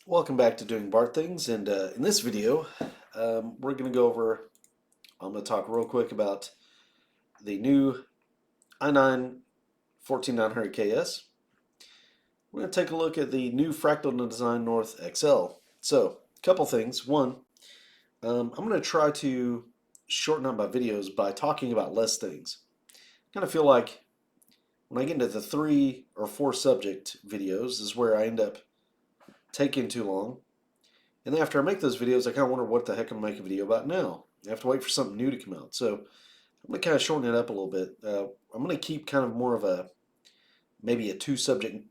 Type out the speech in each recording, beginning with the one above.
Welcome back to Doing Bart Things, and in this video, we're going to go over. I'm going to talk real quick about the new i9 14900KS. We're going to take a look at the new Fractal Design North XL. So, a couple things. One, I'm going to try to shorten up my videos by talking about less things. I kind of feel like when I get into the 3 or 4 subject videos is where I end up taking too long. And then after I make those videos, I kind of wonder what the heck I'm making a video about now. I have to wait for something new to come out. So I'm going to kind of shorten it up a little bit. I'm going to keep kind of more of maybe a 2 subject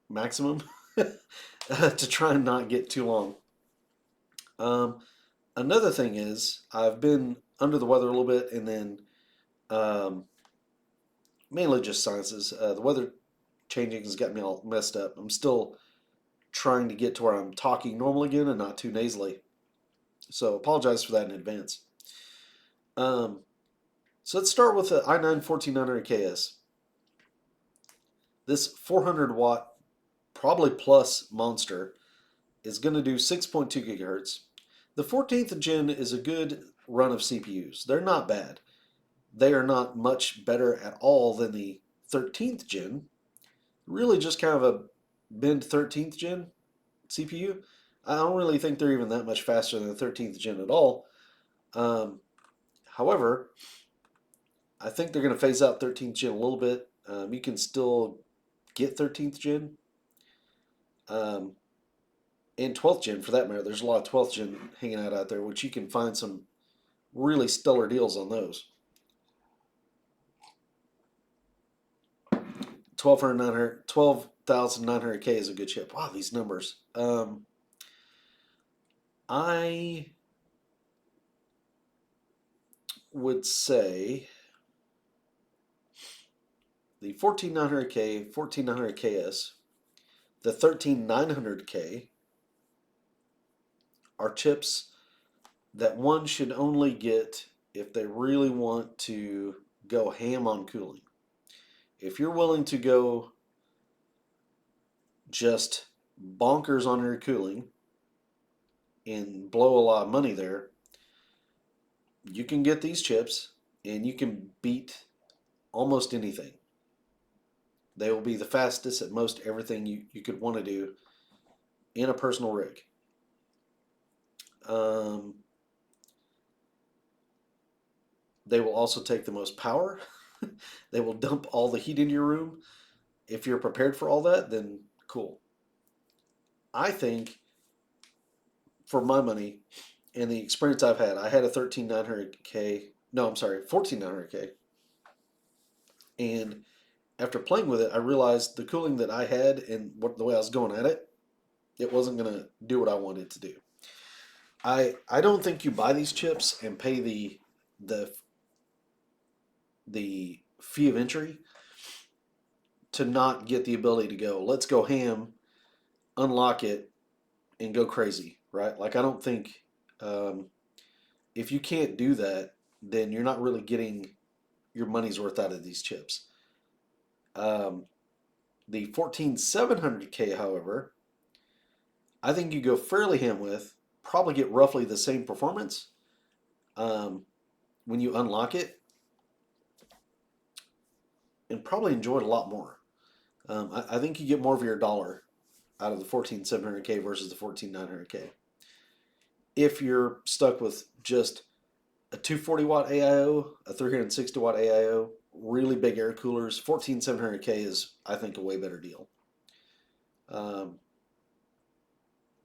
maximum to try and not get too long. Um, Another thing is I've been under the weather a little bit, and then um, mainly just sciences. The weather changing has got me all messed up. I'm still trying to get to where I'm talking normal again and not too nasally. So apologize for that in advance. Um, so let's start with the i9 14900KS. This 400 watt, probably plus monster is going to do 6.2 gigahertz. The 14th gen is a good run of CPUs. They're not bad. They are not much better at all than the 13th gen. Really just kind of a bend 13th gen CPU. I don't really think they're even that much faster than the 13th gen at all. However, I think they're going to phase out 13th gen a little bit. You can still get 13th gen um, and 12th gen for that matter. There's a lot of 12th gen hanging out there, which you can find some really stellar deals on those. 12,900K is a good chip. Wow, these numbers. I would say the 14900K, 14900KS, the 13900K are chips that one should only get if they really want to go ham on cooling. If you're willing to go just bonkers on your cooling and blow a lot of money there, you can get these chips and you can beat almost anything. They will be the fastest at most everything you could want to do in a personal rig. Um, they will also take the most power. They will dump all the heat into your room. If you're prepared for all that, then cool. I think for my money and the experience I've had, I had a 13900K. No, I'm sorry, 14900K. And after playing with it, I realized the cooling that I had and the way I was going at it, it wasn't going to do what I wanted it to do. I don't think you buy these chips and pay the the fee of entry to not get the ability to go. Let's go ham, unlock it, and go crazy, right? Like I don't think um, if you can't do that, then you're not really getting your money's worth out of these chips. Um, the 14700K, however, I think you go fairly ham with, probably get roughly the same performance um, when you unlock it, and probably enjoy it a lot more. I think you get more of your dollar out of the 14700K versus the 14900K. If you're stuck with just a 240 watt AIO, a 360 watt AIO, really big air coolers, 14700K is, I think, a way better deal. Um,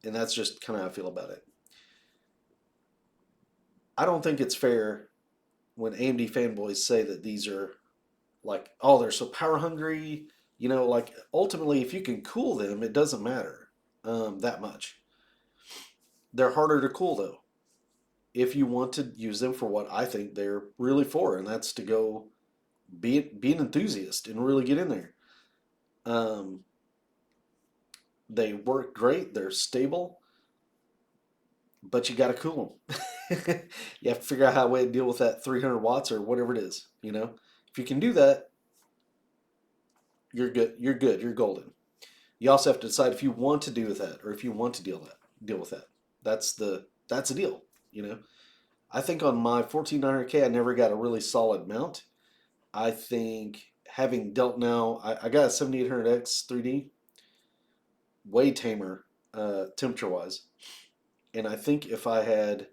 and that's just kind of how I feel about it. I don't think it's fair when AMD fanboys say that these are like, oh, they're so power hungry. You know, like ultimately, if you can cool them, it doesn't matter that much. They're harder to cool though. If you want to use them for what I think they're really for, and that's to go be an enthusiast and really get in there. Um, they work great. They're stable, but you got to cool them. You have to figure out how to deal with that 300 watts or whatever it is. You know, if you can do that, you're good. You're good. You're golden. You also have to decide if you want to do with that or if you want to deal with that. That's the deal. You know, I think on my 14900K, I never got a really solid mount. I think having dealt now, I got a 7800X 3D, way tamer temperature wise. And I think if I had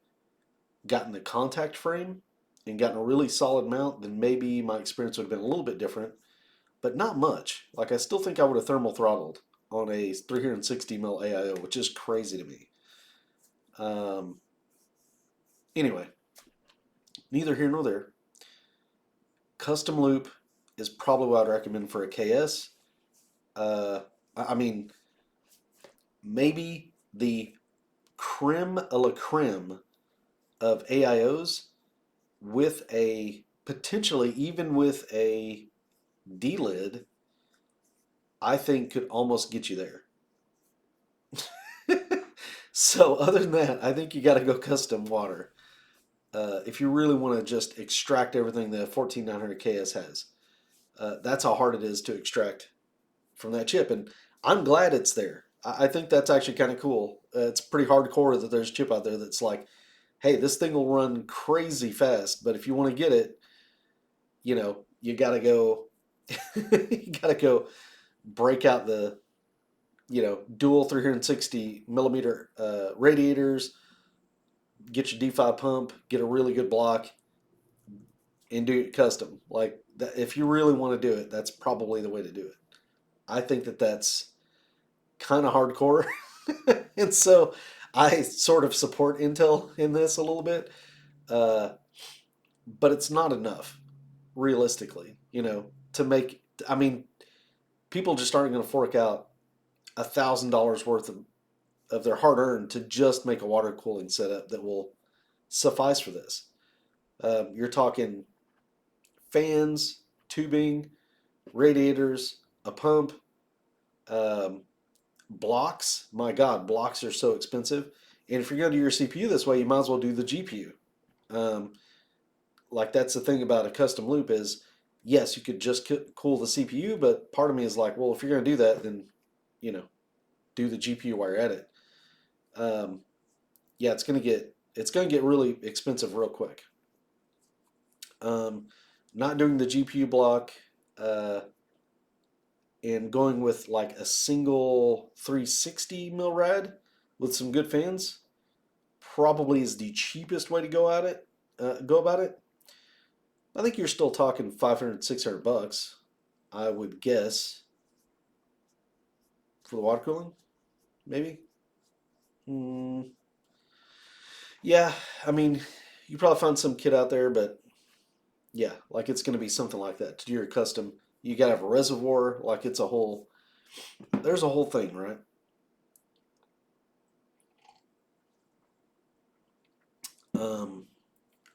gotten the contact frame and gotten a really solid mount, then maybe my experience would have been a little bit different, but not much. Like I still think I would have thermal throttled on a 360 mil AIO, which is crazy to me. Um, anyway, neither here nor there. Custom loop is probably what I'd recommend for a KS. Uh, I mean, maybe the creme a la creme of AIOs with a potentially even with a D lid, I think could almost get you there. So other than that, I think you got to go custom water if you really want to just extract everything the 14900 KS has. That's how hard it is to extract from that chip, and I'm glad it's there. I think that's actually kind of cool. It's pretty hardcore that there's a chip out there that's like, hey, this thing will run crazy fast, but if you want to get it, you gotta go, you gotta go break out the, dual 360 millimeter radiators, get your D5 pump, get a really good block, and do it custom. Like that, if you really want to do it, that's probably the way to do it. I think that that's kind of hardcore, and so I sort of support Intel in this a little bit, uh, but it's not enough, realistically. To make. I mean, people just aren't going to fork out $1,000 worth of their hard earned to just make a water cooling setup that will suffice for this. You're talking fans, tubing, radiators, a pump, um, blocks. My God, blocks are so expensive. And if you're going to do your CPU this way, you might as well do the GPU. Um, like that's the thing about a custom loop is, yes, you could just cool the CPU, but part of me is like, well, if you're going to do that, then you know, do the GPU while you're at it. Um, yeah, it's gonna get really expensive real quick. Um, Not doing the GPU block uh, and going with like a single 360 mil rad with some good fans probably is the cheapest way to go at it. Go about it. I think you're still talking 500, 600 bucks. I would guess for the water cooling, maybe. Mm, yeah, I mean, you probably find some kit out there, but yeah, like it's going to be something like that. To do your custom, you got to have a reservoir. Like it's a whole, there's a whole thing, right? Um,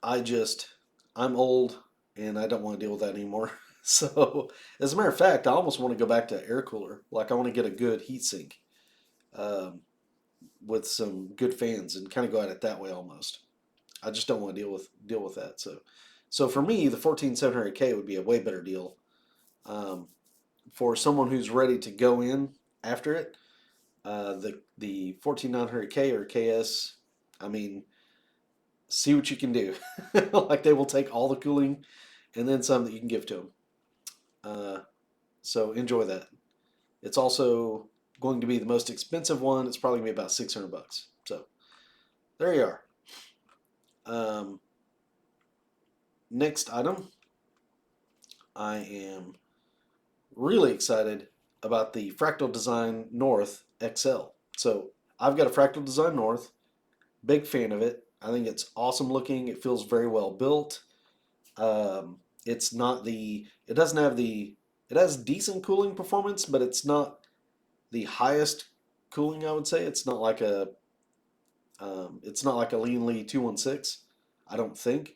I just, I'm old and I don't want to deal with that anymore. So, as a matter of fact, I almost want to go back to air cooler. Like I want to get a good heat sink um, with some good fans and kind of go at it that way almost. I just don't want to deal with that. So for me, the 14700K would be a way better deal. Um, for someone who's ready to go in after it, the 14900K or KS, I mean, see what you can do. Like they will take all the cooling and then some that you can give to them. Uh, so enjoy that. It's also going to be the most expensive one. It's probably going to be about 600 bucks. So there you are. Um, Next item, I am really excited about the Fractal Design North XL. So I've got a Fractal Design North, big fan of it. I think it's awesome looking. It feels very well built. It's not the, it doesn't have the, it has decent cooling performance, but it's not the highest cooling, I would say. It's not like a Lean Lee 216. I don't think.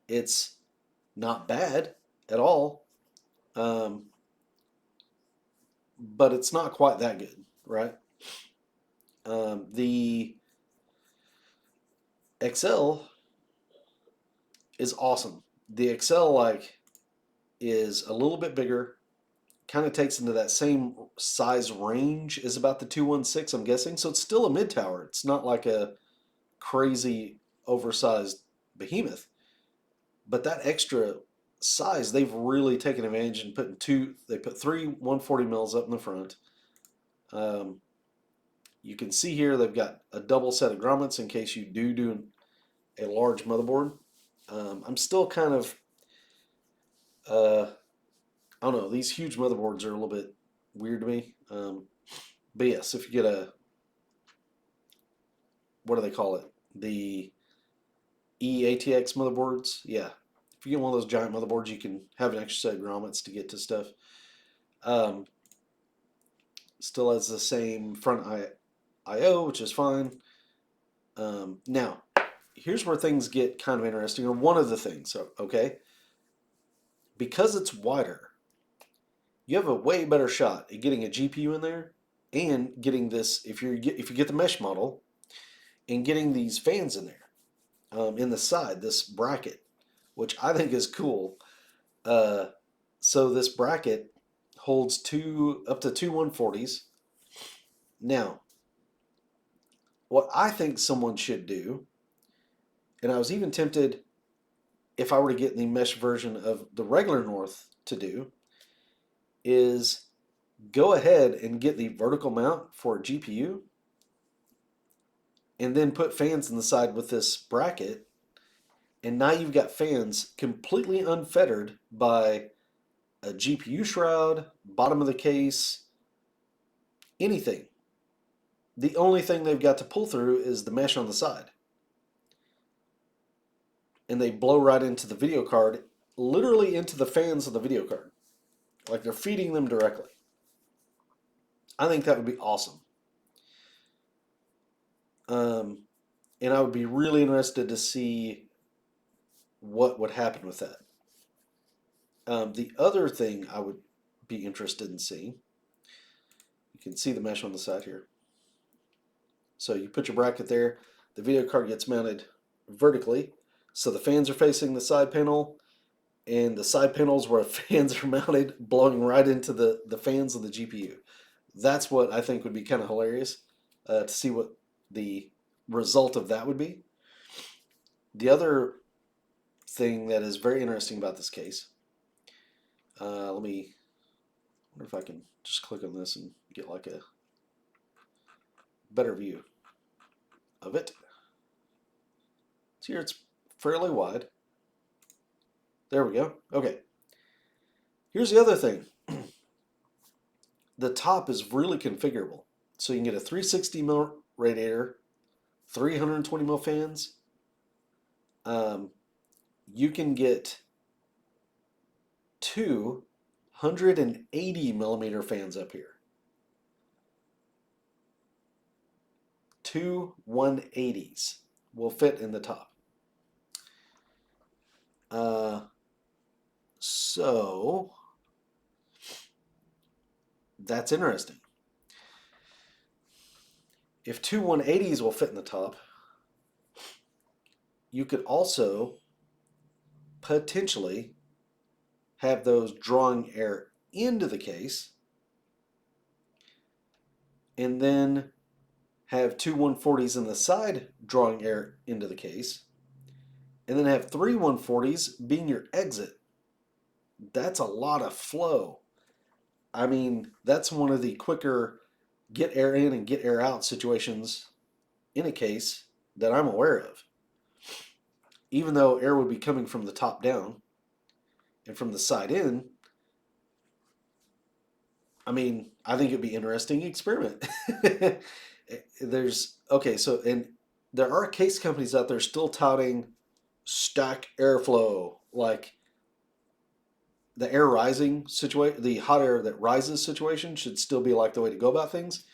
It's not bad at all. Um, but it's not quite that good, right? The XL is awesome. The XL like is a little bit bigger, kind of takes into that same size range as about the 216, I'm guessing. So it's still a mid tower. It's not like a crazy oversized behemoth. But that extra size, they've really taken advantage and they put three 140 mils up in the front. You can see here they've got a double set of grommets in case you do a large motherboard. I'm still kind of, I don't know, these huge motherboards are a little bit weird to me. But yes, if you get what do they call it? The EATX motherboards. Yeah. If you get one of those giant motherboards, you can have an extra set of grommets to get to stuff. Um, Still has the same front I/O, which is fine. Now, here's where things get kind of interesting, or one of the things, okay? Because it's wider, you have a way better shot at getting a GPU in there and getting this, if you get the mesh model, and getting these fans in there in the side, this bracket, which I think is cool. So this bracket holds up to two 140s. Now, what I think someone should do, and I was even tempted if I were to get the mesh version of the regular North to do, is go ahead and get the vertical mount for a GPU and then put fans in the side with this bracket. And now you've got fans completely unfettered by a GPU shroud, bottom of the case, anything. The only thing they've got to pull through is the mesh on the side. And they blow right into the video card, literally into the fans of the video card. Like they're feeding them directly. I think that would be awesome. And I would be really interested to see what would happen with that. The other thing I would be interested in seeing, you can see the mesh on the side here. So you put your bracket there, the video card gets mounted vertically, so the fans are facing the side panel, and the side panels where fans are mounted, blowing right into the fans of the GPU. That's what I think would be kind of hilarious to see what the result of that would be. The other thing that is very interesting about this case, let me wonder if I can just click on this and get like a better view of it. So here it's fairly wide. There we go. Okay. Here's the other thing. The top is really configurable. So you can get a 360 mil radiator, 320 mil fans. You can get 280 millimeter fans up here. Two 180s will fit in the top. So that's interesting. If two 180s will fit in the top, you could also potentially have those drawing air into the case and then have two 140s in the side drawing air into the case, and then have three 140s being your exit. That's a lot of flow. I mean, that's one of the quicker get air in and get air out situations in a case that I'm aware of. Even though air would be coming from the top down and from the side in, I mean, I think it'd be an interesting experiment. And there are case companies out there still touting stack airflow, like the air rising situation, the hot air that rises situation should still be like the way to go about things.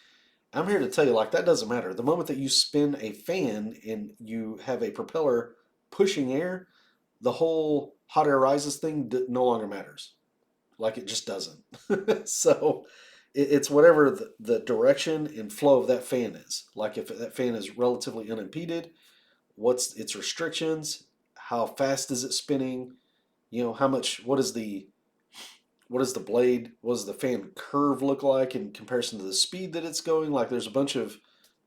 I'm here to tell you, like, that doesn't matter. The moment that you spin a fan and you have a propeller pushing air, the whole hot air rises thing no longer matters. Like, it just doesn't. So it's whatever the direction and flow of that fan is. Like, if that fan is relatively unimpeded, what's its restrictions? How fast is it spinning? You know, what is the what does the blade, what does the fan curve look like in comparison to the speed that it's going? Like there's a bunch of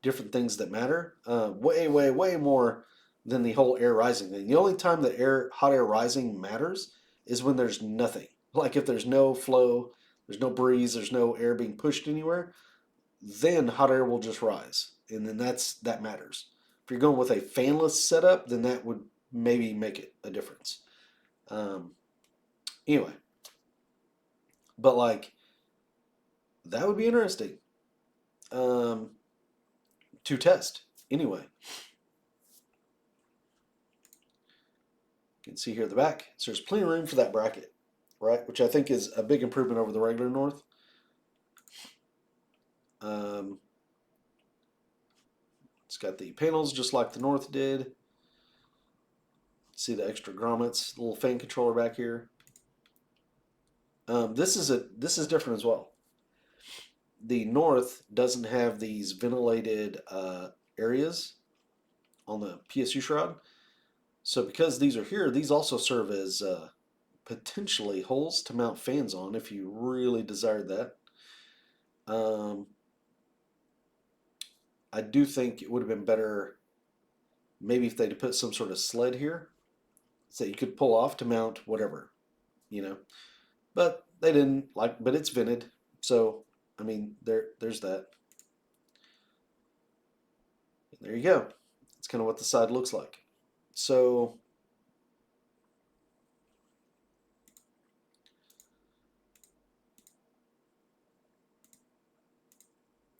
different things that matter. Way more than the whole air rising thing. The only time that hot air rising matters is when there's nothing. Like if there's no flow, there's no breeze, there's no air being pushed anywhere, then hot air will just rise, and then that matters. If you're going with a fanless setup, then that would maybe make it a difference. Um, anyway, but like that would be interesting um, to test. Anyway, you can see here at the back, so there's plenty of room for that bracket, right? Which I think is a big improvement over the regular North. Um, it's got the panels just like the North did. See the extra grommets, little fan controller back here. This is different as well. The North doesn't have these ventilated areas on the PSU shroud. So because these are here, these also serve as potentially holes to mount fans on if you really desired that. I do think it would have been better maybe if they'd put some sort of sled here so you could pull off to mount whatever, you know. But they didn't like, but it's vented, so I mean there's that. And there you go. It's kind of what the side looks like. So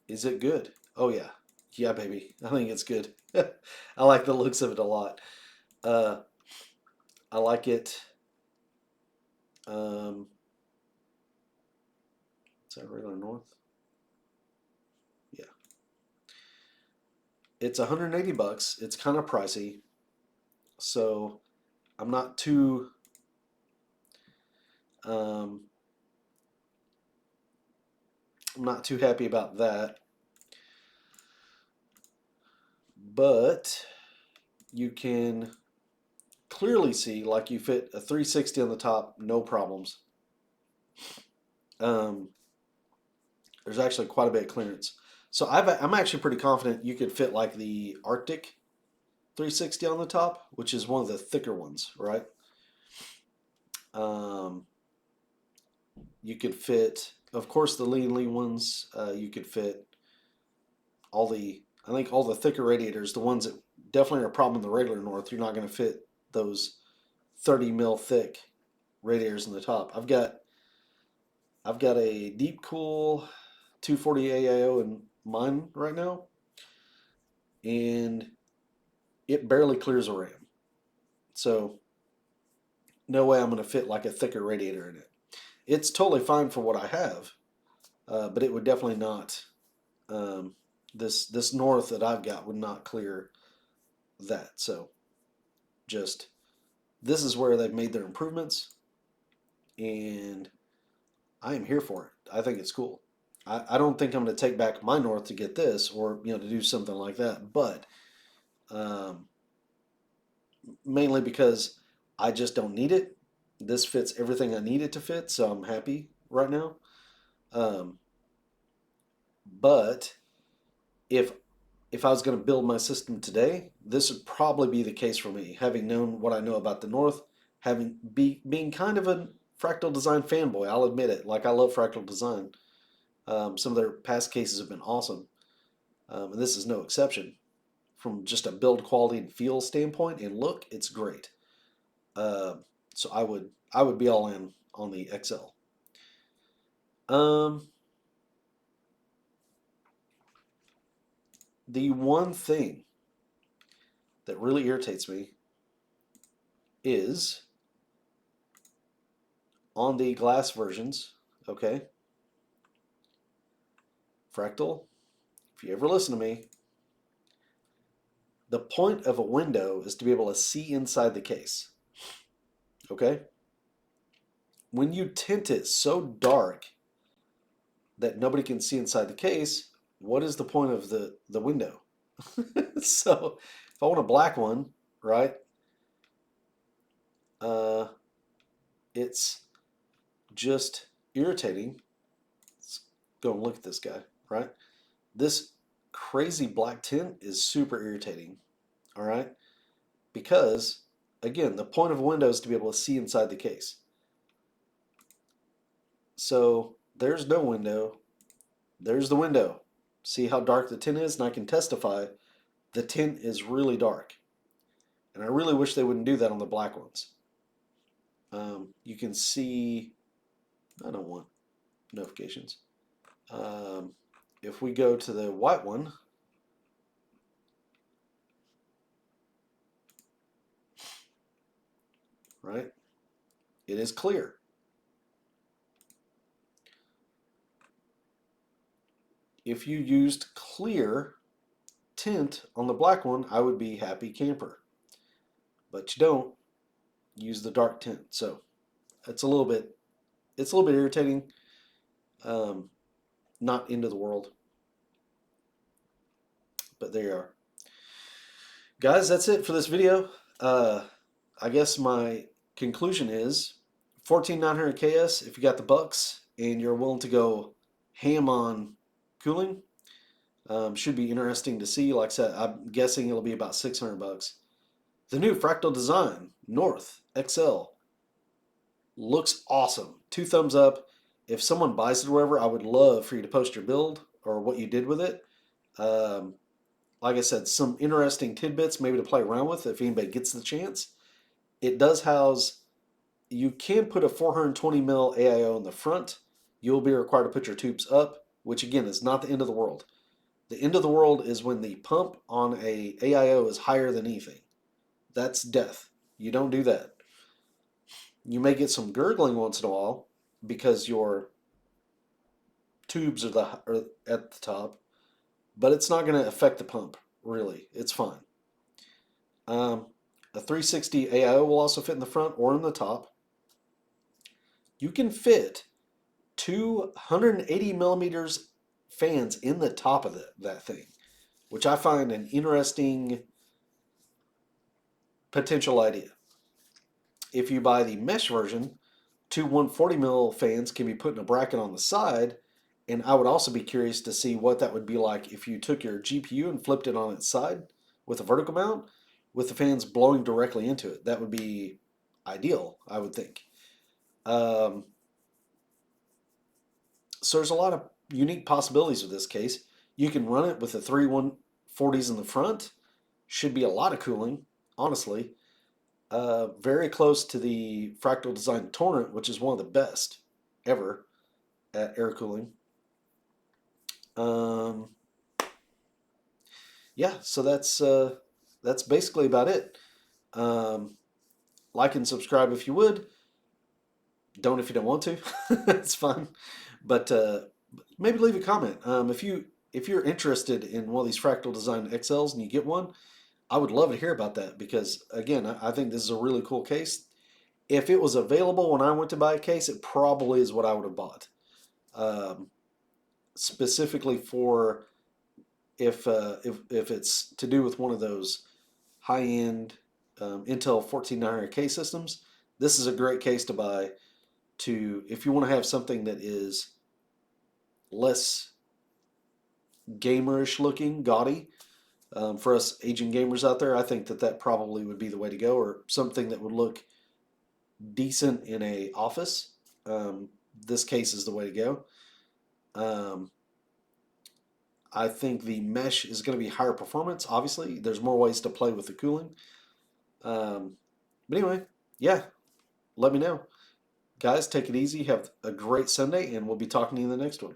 is it good? Oh yeah, yeah, baby. I think it's good. I like the looks of it a lot. Uh, I like it. Um, is that regular North? Yeah, it's 180 bucks. It's kind of pricey, so I'm not too. Um, I'm not too happy about that. But you can clearly see, like you fit a 360 on the top, no problems. Um, there's actually quite a bit of clearance. So I'm actually pretty confident you could fit like the Arctic 360 on the top, which is one of the thicker ones, right? Um, you could fit, of course, the lean ones. You could fit I think all the thicker radiators, the ones that definitely are a problem in the regular North. You're not going to fit those 30 mil thick radiators in the top. I've got a Deep Cool 240 AIO in mine right now, and it barely clears a RAM. So no way I'm going to fit like a thicker radiator in it. It's totally fine for what I have, but it would definitely not. Um, this North that I've got would not clear that. So just this is where they've made their improvements, and I am here for it. I think it's cool. I don't think I'm going to take back my North to get this, or to do something like that, but um, mainly because I just don't need it. This fits everything I need it to fit, so I'm happy right now. Um, but if if I was going to build my system today, this would probably be the case for me, having known what I know about the North, being kind of a Fractal Design fanboy. I'll admit it. Like I love Fractal Design. Some of their past cases have been awesome, and this is no exception. From just a build quality and feel standpoint and look, it's great. Uh, so I would be all in on the XL. Um, the one thing that really irritates me is on the glass versions. Okay, Fractal, if you ever listen to me, the point of a window is to be able to see inside the case. Okay, when you tint it so dark that nobody can see inside the case, what is the point of the window? So if I want a black one, right, uh, it's just irritating. Let's go and look at this guy, right? This crazy black tint is super irritating, all right? Because, again, the point of a window is to be able to see inside the case. So there's no window. There's the window. See how dark the tint is? And I can testify the tint is really dark. And I really wish they wouldn't do that on the black ones. You can see, I don't want notifications. If we go to the white one, right, it is clear. If you used clear tint on the black one, I would be happy camper. But you don't use the dark tint. So it's a little bit irritating. Not into the world. But there you are. Guys, that's it for this video. I guess my conclusion is 14900 KS, if you got the bucks and you're willing to go ham on cooling, should be interesting to see. Like I said, I'm guessing it'll be about 600 bucks. The new Fractal Design North XL looks awesome. 2 thumbs up. If someone buys it or whatever, I would love for you to post your build or what you did with it. Like I said, some interesting tidbits maybe to play around with if anybody gets the chance. It does house, you can put a 420 mil AIO in the front. You'll be required to put your tubes up, which again is not the end of the world. The end of the world is when the pump on a AIO is higher than anything. That's death. You don't do that. You may get some gurgling once in a while because your tubes are at the top, but it's not going to affect the pump, really. It's fine. A 360 AIO will also fit in the front or in the top. You can fit 280 millimeters fans in the top of that thing, which I find an interesting potential idea. If you buy the mesh version, 2 140 mil fans can be put in a bracket on the side, and I would also be curious to see what that would be like if you took your GPU and flipped it on its side with a vertical mount, with the fans blowing directly into it. That would be ideal, I would think. So there's a lot of unique possibilities with this case. You can run it with the 3 140s in the front. Should be a lot of cooling, honestly. Very close to the Fractal Design Torrent, which is one of the best ever at air cooling. Yeah, so that's basically about it. Like and subscribe if you would. Don't if you don't want to. It's fine. But maybe leave a comment. If you're interested in one of these Fractal Design XLs and you get one, I would love to hear about that because again, I think this is a really cool case. If it was available when I went to buy a case, it probably is what I would have bought. Specifically for if it's to do with one of those high-end Intel 14900K systems, this is a great case to buy. If you want to have something that is less gamerish looking, gaudy, for us aging gamers out there, I think that probably would be the way to go, or something that would look decent in a office. This case is the way to go. I think the mesh is going to be higher performance. Obviously, there's more ways to play with the cooling. But anyway, yeah, let me know. Guys, take it easy. Have a great Sunday, and we'll be talking to you in the next one.